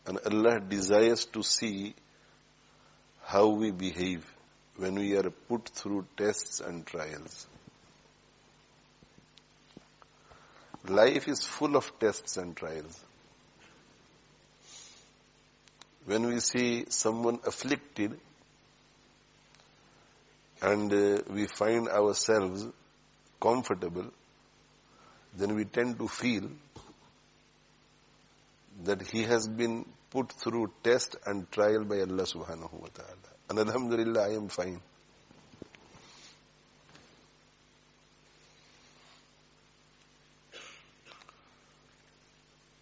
And Allah desires to see how we behave when we are put through tests and trials. Life is full of tests and trials. When we see someone afflicted and we find ourselves comfortable, then we tend to feel that he has been put through test and trial by Allah subhanahu wa ta'ala. And alhamdulillah, I am fine.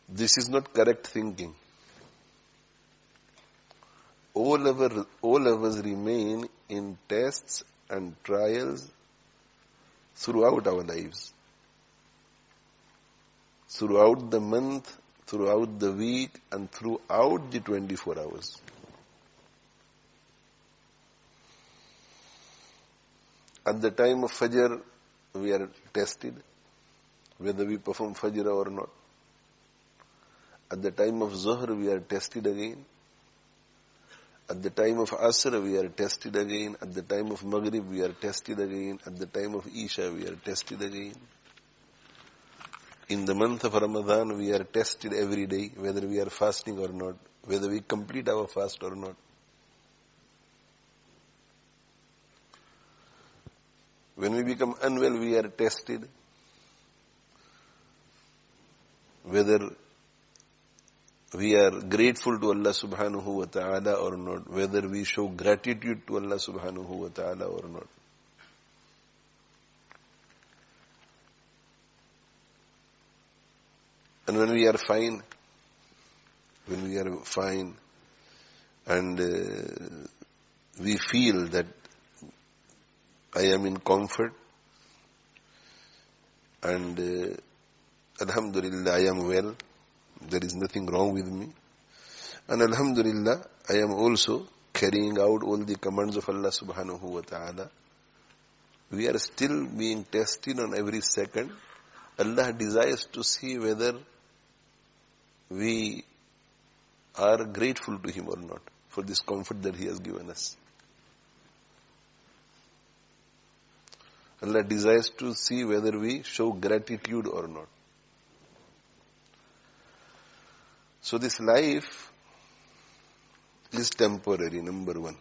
This is not correct thinking. All of us remain in tests and trials throughout our lives. Throughout the month, throughout the week, and throughout the 24 hours. At the time of Fajr, we are tested, whether we perform Fajr or not. At the time of Zuhr, we are tested again. At the time of Asr, we are tested again. At the time of Maghrib, we are tested again. At the time of Isha, we are tested again. In the month of Ramadan, we are tested every day, whether we are fasting or not, whether we complete our fast or not. When we become unwell, we are tested, whether we are grateful to Allah subhanahu wa ta'ala or not, whether we show gratitude to Allah subhanahu wa ta'ala or not. And when we are fine and we feel that I am in comfort and alhamdulillah, I am well, there is nothing wrong with me, and alhamdulillah, I am also carrying out all the commands of Allah subhanahu wa ta'ala. We are still being tested on every second. Allah desires to see whether we are grateful to Him or not for this comfort that He has given us. Allah desires to see whether we show gratitude or not. So this life is temporary, number one.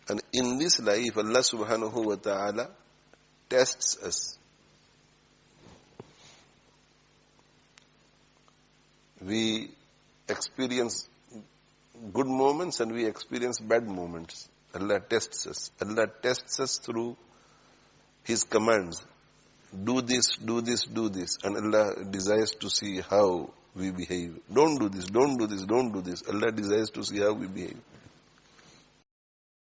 And in this life, Allah subhanahu wa ta'ala tests us. We experience good moments and we experience bad moments. Allah tests us. Allah tests us through His commands. Do this, do this, do this. And Allah desires to see how we behave. Don't do this, don't do this, don't do this. Allah desires to see how we behave.